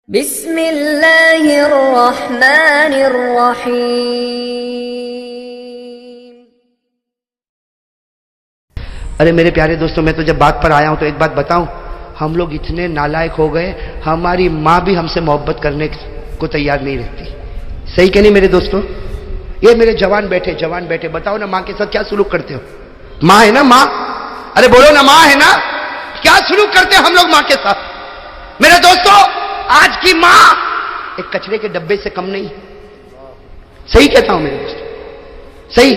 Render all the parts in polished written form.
بسم اللہ الرحمن الرحیم۔ ارے میرے پیارے دوستوں، میں تو جب بات پر آیا ہوں تو ایک بات بتاؤں، ہم لوگ اتنے نالائق ہو گئے، ہماری ماں بھی ہم سے محبت کرنے کو تیار نہیں رہتی۔ صحیح کہ نہیں میرے دوستوں؟ یہ میرے جوان بیٹھے بتاؤ نا، ماں کے ساتھ کیا سلوک کرتے ہو؟ ماں ہے نا ماں، ارے بولو نا، ماں ہے نا، کیا سلوک کرتے ہیں ہم لوگ ماں کے ساتھ؟ میرے دوستوں، آج کی ماں ایک کچرے کے ڈبے سے کم نہیں۔ صحیح کہتا ہوں میرے دوستوں، صحیح۔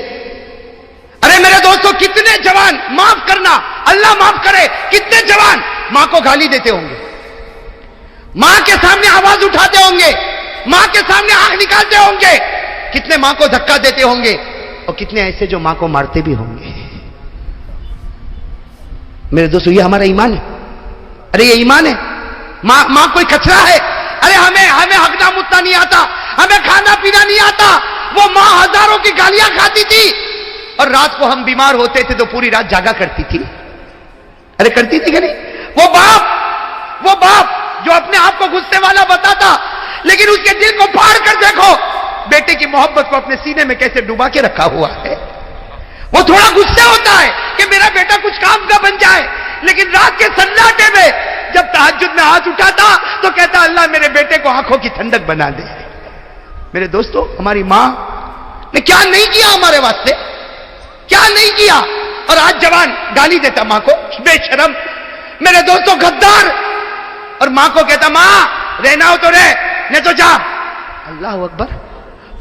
ارے میرے دوستوں، کتنے جوان، معاف کرنا، اللہ معاف کرے، کتنے جوان ماں کو گالی دیتے ہوں گے، ماں کے سامنے آواز اٹھاتے ہوں گے، ماں کے سامنے آنکھ نکالتے ہوں گے، کتنے ماں کو دھکا دیتے ہوں گے، اور کتنے ایسے جو ماں کو مارتے بھی ہوں گے۔ میرے دوستوں، یہ ہمارا ایمان ہے؟ ارے یہ ایمان ہے؟ ماں کوئی کچرا ہے؟ ارے ہمیں ہگنا متنا نہیں آتا، ہمیں کھانا پینا نہیں آتا، وہ ماں ہزاروں کی گالیاں کھاتی تھی، اور رات کو ہم بیمار ہوتے تھے تو پوری رات جاگا کرتی تھی۔ ارے کرتی تھی کہ نہیں؟ وہ باپ جو اپنے آپ کو غصے والا بتاتا، لیکن اس کے دل کو پھاڑ کر دیکھو، بیٹے کی محبت کو اپنے سینے میں کیسے ڈوبا کے رکھا ہوا ہے۔ وہ تھوڑا غصے ہوتا ہے کہ میرا بیٹا کچھ کام کا بن جائے، لیکن رات کے سناٹے میں جب تہجد میں ہاتھ اٹھاتا تو کہتا اللہ میرے بیٹے کو آنکھوں کی ٹھنڈک بنا دے۔ میرے دوستو، ہماری ماں نے کیا نہیں کیا ہمارے واسطے، کیا نہیں کیا، اور آج جوان گالی دیتا ماں کو، بے شرم۔ میرے دوستو، غدار، اور ماں کو کہتا ماں رہنا ہو تو رہ، نہیں تو جا۔ اللہ اکبر۔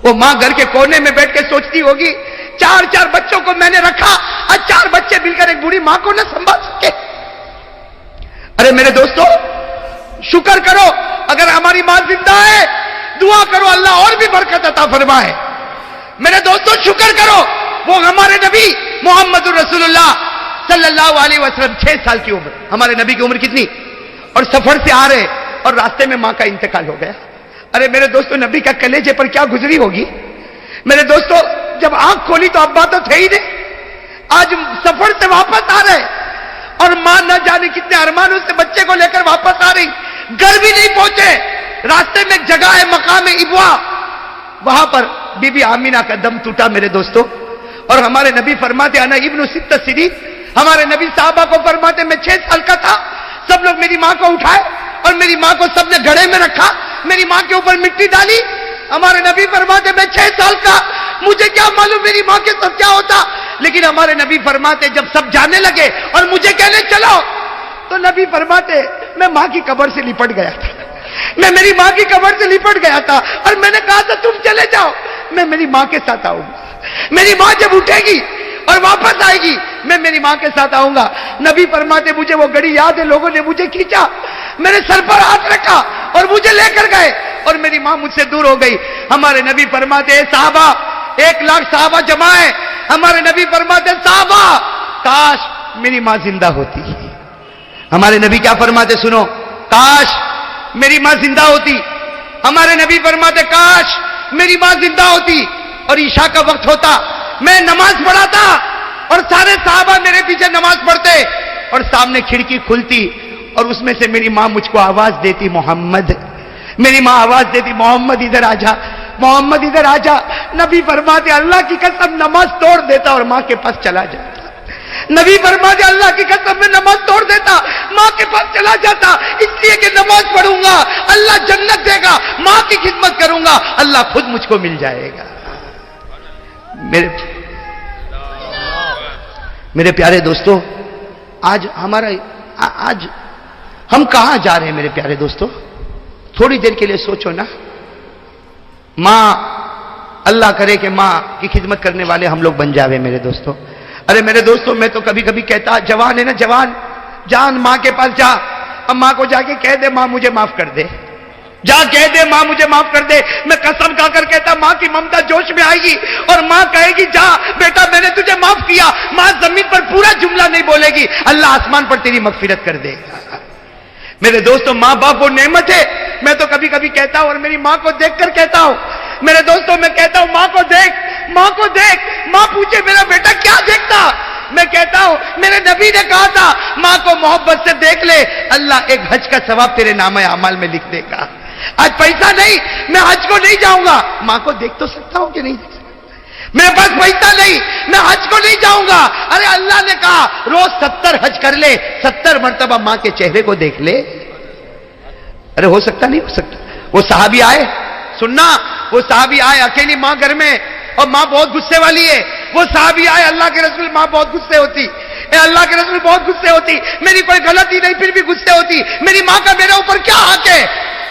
وہ ماں گھر کے کونے میں بیٹھ کے سوچتی ہوگی، چار بچوں کو میں نے رکھا، آج 4 بچے مل کر ایک بوڑھی ماں کو نہ سنبھال سکے۔ ارے میرے دوستو، شکر کرو اگر ہماری ماں زندہ ہے، دعا کرو اللہ اور بھی برکت عطا فرمائے۔ میرے دوستو، شکر کرو، وہ ہمارے نبی محمد رسول اللہ صلی اللہ علیہ وسلم 6 سال کی عمر، ہمارے نبی کی عمر کتنی، اور سفر سے آ رہے اور راستے میں ماں کا انتقال ہو گیا۔ ارے میرے دوستو، نبی کا کلیجے پر کیا گزری ہوگی۔ میرے دوستو، جب آنکھ کھولی تو ابا تو تھے ہی نہیں، آج سفر سے واپس آ رہے، اور ماں نہ جانے کتنے ارمانوں سے بچے کو لے کر واپس آ رہی، گھر بھی نہیں پہنچے، راستے میں ایک جگہ ہے مقام ابوا، وہاں پر بی بی آمینہ کا دم ٹوٹا میرے دوستو، اور ہمارے نبی فرماتے انا ابن 6 سنین، ہمارے نبی صحابہ کو فرماتے میں 6 سال کا تھا، سب لوگ میری ماں کو اٹھائے اور میری ماں کو سب نے گھڑے میں رکھا، میری ماں کے اوپر مٹی ڈالی۔ ہمارے نبی فرماتے میں 6 سال کا، مجھے کیا معلوم میری ماں کے ساتھ کیا ہوتا، لیکن ہمارے نبی فرماتے جب سب جانے لگے اور مجھے کہنے چلو، تو نبی فرماتے میں ماں کی قبر سے لپٹ گیا تھا، میں میری ماں کی قبر سے لپٹ گیا تھا، اور میں نے کہا تھا تم چلے جاؤ، میں میری ماں کے ساتھ آؤں گا، میری ماں جب اٹھے گی اور واپس آئے گی میں میری ماں کے ساتھ آؤں گا۔ نبی فرماتے مجھے وہ گھڑی یاد ہے، لوگوں نے مجھے کھینچا، میرے سر پر ہاتھ رکھا اور مجھے لے کر گئے، اور میری ماں مجھ سے دور ہو گئی۔ ہمارے نبی فرماتے اے صحابہ، 1 لاکھ صحابہ جمع ہے، ہمارے نبی فرماتے صحابہ کاش میری ماں زندہ ہوتی۔ ہمارے نبی کیا فرماتے سنو، کاش میری ماں زندہ ہوتی۔ ہمارے نبی فرماتے کاش میری ماں زندہ ہوتی، اور عشاء کا وقت ہوتا، میں نماز پڑھاتا اور سارے صحابہ میرے پیچھے نماز پڑھتے، اور سامنے کھڑکی کھلتی اور اس میں سے میری ماں مجھ کو آواز دیتی محمد، میری ماں آواز دیتی محمد ادھر آ جا، محمد ادھر آ جا۔ نبی فرماتے اللہ کی قسم نماز توڑ دیتا اور ماں کے پاس چلا جاتا۔ نبی فرماتے اللہ کی قسم میں نماز توڑ دیتا، ماں کے پاس چلا جاتا، اس لیے کہ نماز پڑھوں گا اللہ جنت دے گا، ماں کی خدمت کروں گا اللہ خود مجھ کو مل جائے گا۔ میرے پیارے دوستو، آج ہم کہاں جا رہے ہیں میرے پیارے دوستو؟ تھوڑی دیر کے لیے سوچو نا، ماں، اللہ کرے کہ ماں کی خدمت کرنے والے ہم لوگ بن جاوے میرے دوستو۔ ارے میرے دوستو، میں تو کبھی کبھی کہتا، جوان ہے نا، جان ماں کے پاس جا، اب ماں کو جا کے کہہ دے ماں مجھے معاف کر دے، جا کہہ دے ماں مجھے معاف کر دے۔ میں قسم کھا کر کہتا ماں کی ممتا جوش میں آئے گی اور ماں کہے گی جا بیٹا میں نے تجھے معاف کیا، ماں زمین پر پورا جملہ نہیں بولے گی، اللہ آسمان پر تیری مغفرت کر دے گا۔ میرے دوستو، ماں باپ وہ نعمت ہے، میں تو کبھی کبھی کہتا ہوں اور میری ماں کو دیکھ کر کہتا ہوں، میرے دوستو میں کہتا ہوں ماں کو دیکھ، ماں کو دیکھ، ماں پوچھے میرا بیٹا کیا دیکھتا، میں کہتا ہوں میرے نبی نے کہا تھا ماں کو محبت سے دیکھ لے، اللہ ایک حج کا ثواب تیرے نامہ اعمال میں لکھ دے گا۔ آج پیسہ نہیں، میں حج کو نہیں جاؤں گا، ماں کو دیکھ تو سکتا ہوں کہ نہیں دیکھ سکتا؟ میرے پاس پیسہ نہیں، میں حج کو نہیں جاؤں گا، ارے اللہ نے کہا روز 70 حج کر لے، 70 مرتبہ ماں کے چہرے کو دیکھ لے۔ ارے ہو سکتا نہیں ہو سکتا؟ وہ صحابی آئے، سننا، وہ صحابی آئے، اکیلی ماں گھر میں اور ماں بہت غصے والی ہے۔ وہ صحابی آئے، اللہ کے رسول، ماں بہت غصے ہوتی، اے اللہ کے رسول بہت غصے ہوتی، میری کوئی غلطی نہیں پھر بھی غصے ہوتی، میری ماں کا میرے اوپر کیا حق ہے؟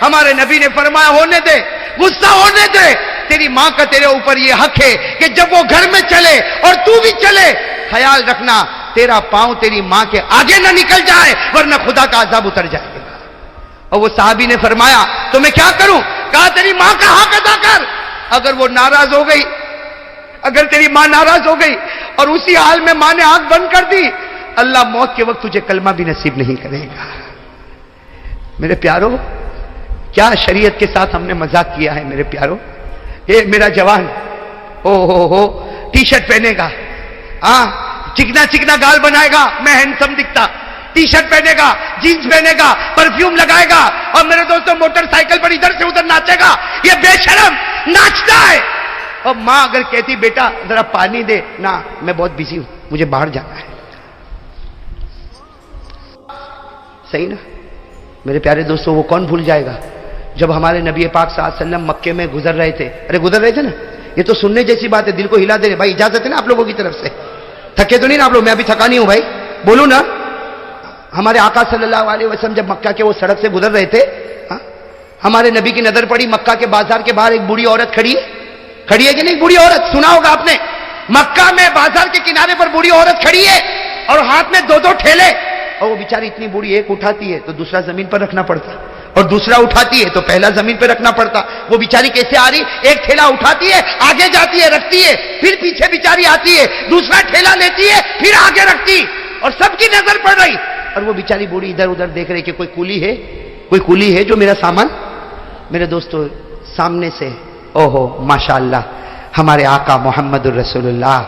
ہمارے نبی نے فرمایا ہونے دے، غصہ ہونے دے، تیری ماں کا تیرے اوپر یہ حق ہے کہ جب وہ گھر میں چلے اور تو بھی چلے، خیال رکھنا تیرا پاؤں تیری ماں کے آگے نہ نکل جائے ورنہ خدا کا عذاب اتر جائے گا۔ اور وہ صحابی نے فرمایا تو میں کیا کروں؟ کہا تیری ماں کا حق ادا کر، اگر وہ ناراض ہو گئی، اگر تیری ماں ناراض ہو گئی اور اسی حال میں ماں نے آنکھ بند کر دی، اللہ موت کے وقت تجھے کلمہ بھی نصیب نہیں کرے گا۔ میرے پیارو، کیا شریعت کے ساتھ ہم نے مذاق کیا ہے میرے پیارو۔ یہ میرا جوان ہو ٹی شرٹ پہنے گا، چکنا چکنا گال بنائے گا، میں ہینڈسم دکھتا، ٹی شرٹ پہنے گا، جینز پہنے گا، پرفیوم لگائے گا، اور میرے دوستوں موٹر سائیکل پر ادھر سے ادھر ناچے گا، یہ بے شرم ناچتا ہے۔ اور ماں اگر کہتی بیٹا ذرا پانی دے، نہ میں بہت بزی ہوں، مجھے باہر جانا ہے، صحیح نا میرے پیارے دوستوں؟ وہ کون بھول جائے گا جب ہمارے نبی پاک صلی اللہ علیہ وسلم مکے میں گزر رہے تھے، گزر رہے تھے نا، یہ تو سننے جیسی بات ہے، دل کو ہلا دے رہے۔ بھائی اجازت ہے نا آپ لوگوں کی طرف سے؟ تھکے تو نہیں نا آپ لوگ؟ میں ابھی تھکا نہیں ہوں بھائی، بولوں نا۔ ہمارے آقا صلی اللہ علیہ وسلم جب مکہ کے وہ سڑک سے گزر رہے تھے، ہمارے نبی کی نظر پڑی مکہ کے بازار کے باہر ایک بوڑھی عورت کھڑی ہے کہ نہیں؟ بوڑھی عورت سنا ہوگا آپ نے، مکہ میں بازار کے کنارے پر بوڑھی عورت کھڑی ہے اور ہاتھ میں 2 ٹھیلے، اور وہ بیچاری اتنی بوڑھی، ایک اٹھاتی ہے تو دوسرا زمین پر رکھنا پڑتا، اور دوسرا اٹھاتی ہے تو پہلا زمین پہ رکھنا پڑتا۔ وہ بیچاری کیسے آ رہی؟ ایک ٹھیلا اٹھاتی ہے، آگے جاتی ہے، رکھتی ہے، پھر پیچھے بیچاری آتی ہے، دوسرا ٹھیلا لیتی ہے، پھر آگے رکھتی، اور سب کی نظر پڑ رہی، اور وہ بیچاری بوڑھی ادھر ادھر دیکھ رہی کہ کوئی کولی ہے جو میرا سامان۔ میرے دوستو سامنے سے اوہو ماشاءاللہ ہمارے آقا محمد الرسول اللہ،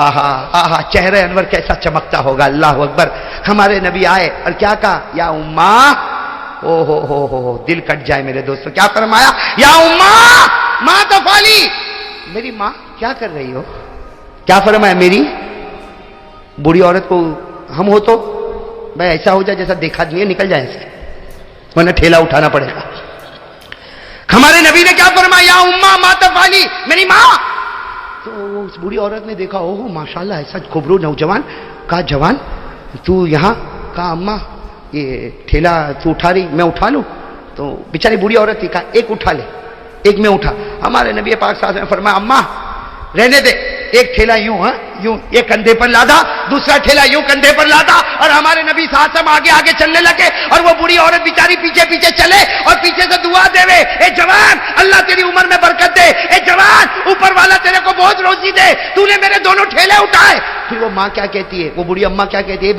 آہا آہا چہرہ انور کیسا چمکتا ہوگا، اللہ اکبر۔ ہمارے نبی آئے اور کیا کہا؟ یا اماں، او ہو دل کٹ جائے میرے دوستو، کیا فرمایا؟ یا اماں ماں تفعلی، میری ماں کیا کر رہی ہو؟ کیا فرمایا؟ میری بوڑھی عورت کو ہم ہو تو بھائی ایسا ہو جائے جیسا دیکھا نہیں ہے، نکل جائے ایسے، ورنہ ٹھیلا اٹھانا پڑے گا۔ ہمارے نبی نے کیا فرمایا؟ یا اماں ما تفعلی، میری ماں۔ تو اس بوڑھی عورت نے دیکھا، اوہ ماشاءاللہ ایسا خوبرو نوجوان، کہا جوان تو یہاں؟ کہا اماں یہ ٹھیلا تو اٹھا رہی، میں اٹھا لوں؟ تو بیچاری بوڑھی عورت تھی، کہا ایک اٹھا لے، ایک میں اٹھا۔ ہمارے نبی پاک صلی اللہ علیہ وسلم نے فرمایا اماں رہنے دے، ایک ٹھیلا یوں یوں ایک کندھے پر لادا، دوسرا ٹھیلا یوں کندھے پر لادا، اور ہمارے نبی صلی اللہ علیہ وسلم آگے آگے چلنے لگے، اور وہ بوڑھی عورت بیچاری پیچھے پیچھے چلے اور پیچھے سے دعا دے وے، اے جوان اللہ تیری عمر میں برکت دے، اے جوان اوپر والا تیرے کو بہت روزی دے، تو نے میرے دونوں ٹھیلے اٹھائے۔ پھر وہ ماں کیا کہتی ہے، وہ بوڑھی اماں کیا کہتی ہے؟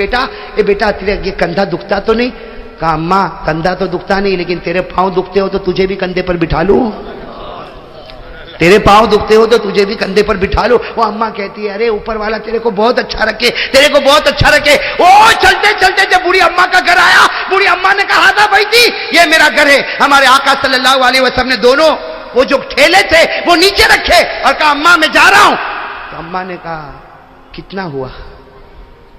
اے بیٹا تیرے یہ کندھا دکھتا تو نہیں؟ کہا اماں کندھا تو دکھتا نہیں، لیکن تیرے پاؤں دکھتے ہو تو تجھے بھی کندھے پر بٹھا لوں، تیرے پاؤں دکھتے ہو تو تجھے بھی کندھے پر بٹھا لو۔ وہ اماں کہتی ہے ارے اوپر والا تیرے کو بہت اچھا رکھے، تیرے کو بہت اچھا رکھے۔ او چلتے چلتے جب بوڑھی اماں کا گھر آیا، بوڑھی اماں نے کہا تھا بھائی تھی یہ میرا گھر ہے۔ ہمارے آقا صلی اللہ علیہ وسلم نے دونوں وہ جو ٹھیلے تھے وہ نیچے رکھے اور کہا اماں میں جا رہا ہوں۔ تو اماں نے کہا کتنا ہوا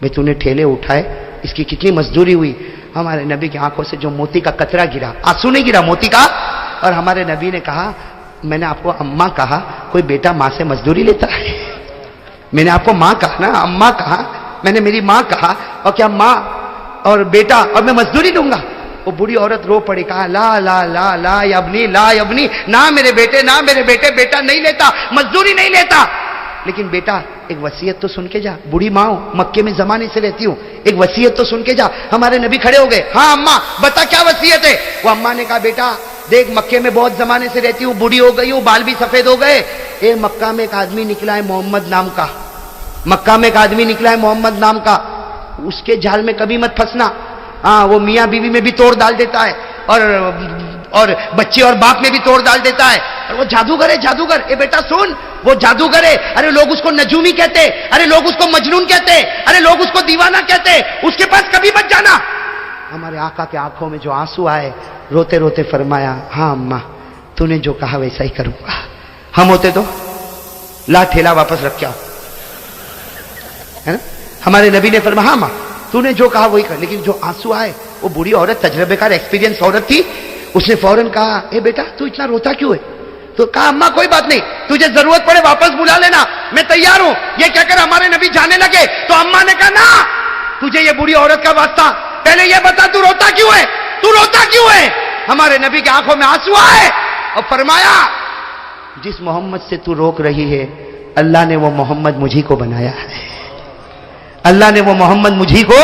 بھائی تو نے ٹھیلے اٹھائے، اس کی کتنی مزدوری ہوئی؟ ہمارے نبی کی آنکھوں سے جو موتی کا قطرہ گرا، آنسو نہیں گرا، موتی کا۔ اور ہمارے نبی نے کہا میں نے آپ کو اماں کہا، کوئی بیٹا ماں سے مزدوری لیتا ہے؟ میں نے آپ کو ماں کہا نا، اماں کہا، میں نے میری ماں کہا، اور کیا ماں اور بیٹا اور میں مزدوری لوں گا؟ وہ بوڑھی عورت رو پڑی، کہا لا لا لا لا ابنی، لا ابنی، نہ میرے بیٹے، نہ میرے بیٹے، بیٹا نہیں لیتا، مزدوری نہیں لیتا۔ لیکن بیٹا ایک وصیت تو سن کے جا، بوڑھی ماں ہوں، مکے میں زمانے سے رہتی ہوں، ایک وصیت تو سن کے جا۔ ہمارے نبی کھڑے ہو گئے، ہاں اماں بتا کیا وصیت ہے؟ وہ اماں نے کہا بیٹا دیکھ مکے میں بہت زمانے سے رہتی ہوں، بوڑھی ہو گئی ہوں، بال بھی سفید ہو گئے، مکہ میں ایک آدمی نکلا ہے محمد نام کا، مکہ میں ایک آدمی نکلا ہے محمد نام کا، اس کے جال میں کبھی مت پھنسنا۔ ہاں وہ میاں بیوی میں بھی توڑ ڈال دیتا ہے، اور بچے اور باپ میں بھی توڑ ڈال دیتا ہے۔ وہ جادوگر ہے جادوگر. اے بیٹا سن, وہ جادوگر ہے. ارے لوگ اس کو نجومی کہتے, ارے لوگ اس کو مجنون کہتے, ارے لوگ اس کو دیوانہ کہتے. اس کے پاس کبھی مت جانا. ہمارے آقا کے آنکھوں میں جو آنسو آئے, روتے روتے فرمایا, ہاں اماں تو نے جو کہا ویسا ہی کروں گا. ہم ہوتے تو لا ٹھیلا واپس رکھ کے آؤ, ہے نا. ہمارے نبی نے فرمایا, ہاں ماں تو نے جو کہا وہی کر. لیکن جو آنسو آئے, وہ بوڑھی عورت, تجربے کار ایکسپیرینس عورت تھی. اس نے فوراً کہا, اے بیٹا تو اتنا روتا کیوں ہے؟ تو کہا, اماں کوئی بات نہیں, تجھے ضرورت پڑے واپس بلا لینا, میں تیار ہوں. یہ کہہ کر ہمارے نبی جانے لگے تو اماں نے کہا, نا تجھے یہ بوڑھی عورت کا واسطہ, پہلے یہ بتا تو روتا کیوں ہے, تو روتا کیوں ہے؟ ہمارے نبی کی آنکھوں میں آنسو آئے اور فرمایا, جس محمد سے تو روک رہی ہے, اللہ نے وہ محمد مجھی کو بنایا ہے. اللہ نے وہ محمد مجھی کو.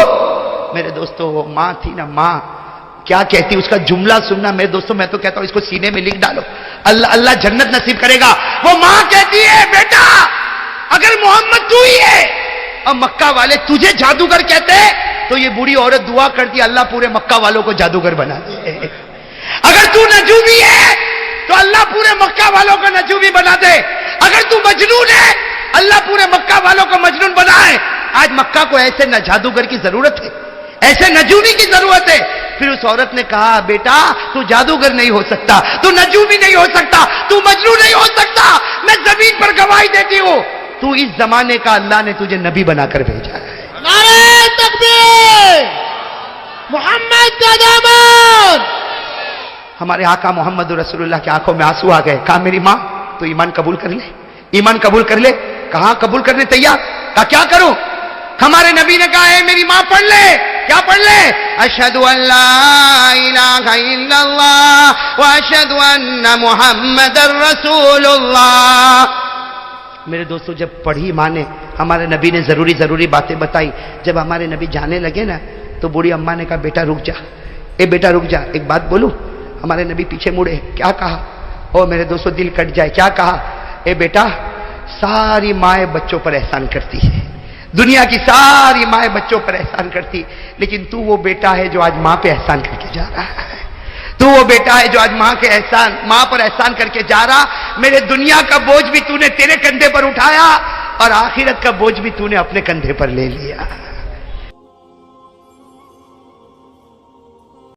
میرے دوستو وہ ماں تھی نا, ماں کیا کہتی, اس کا جملہ سننا میرے دوستو. میں تو کہتا ہوں اس کو سینے میں لکھ ڈالو, اللہ اللہ جنت نصیب کرے گا. وہ ماں کہتی ہے, بیٹا اگر محمد تو ہی ہے اور مکہ والے تجھے جادوگر کہتے, تو یہ بوڑھی عورت دعا کرتی, اللہ پورے مکہ والوں کو جادوگر بنا دے. اگر تو نجومی ہے تو اللہ پورے مکہ والوں کو نجومی بنا دے. اگر تو مجنون ہے, اللہ پورے مکہ والوں کو مجنون بنائے. آج مکہ کو ایسے نہ جادوگر کی ضرورت ہے, ایسے نجومی کی ضرورت ہے. پھر اس عورت نے کہا, بیٹا تو جادوگر نہیں ہو سکتا, تو نجومی نہیں ہو سکتا, تو مجنون نہیں ہو سکتا. میں زمین پر گواہی دیتی ہوں, تو اس زمانے کا اللہ نے تجھے نبی بنا کر بھیجا ہے. نعرہ تکبیر, محمد کا دامن. ہمارے آقا محمد رسول اللہ کی آنکھوں میں آنسو آ گئے. کہا, میری ماں تو ایمان قبول کر لے, ایمان قبول کر لے. کہاں قبول کرنے تیار. کہا, کیا کروں؟ ہمارے نبی نے کہا, ہے میری ماں پڑھ لے. کیا پڑھ لے؟ اشہد ان لا الہ الا اللہ واشہد ان محمد رسول اللہ. میرے دوستو جب پڑھی ماں نے, ہمارے نبی نے ضروری باتیں بتائی. جب ہمارے نبی جانے لگے نا, تو بوڑھی اماں نے کہا, بیٹا رک جا, اے بیٹا رک جا, ایک بات بولوں. ہمارے نبی پیچھے مڑے, کیا کہا؟ او میرے دوستو دل کٹ جائے. کیا کہا؟ اے بیٹا, ساری مائیں بچوں پر احسان کرتی ہے, دنیا کی ساری مائیں بچوں پر احسان کرتی, لیکن تو وہ بیٹا ہے جو آج ماں پہ احسان کر کے جا رہا ہے. تو وہ بیٹا ہے جو آج ماں پر احسان کر کے جا رہا. میرے دنیا کا بوجھ بھی تو نے تیرے کندھے پر اٹھایا, اور آخرت کا بوجھ بھی تو نے اپنے کندھے پر لے لیا.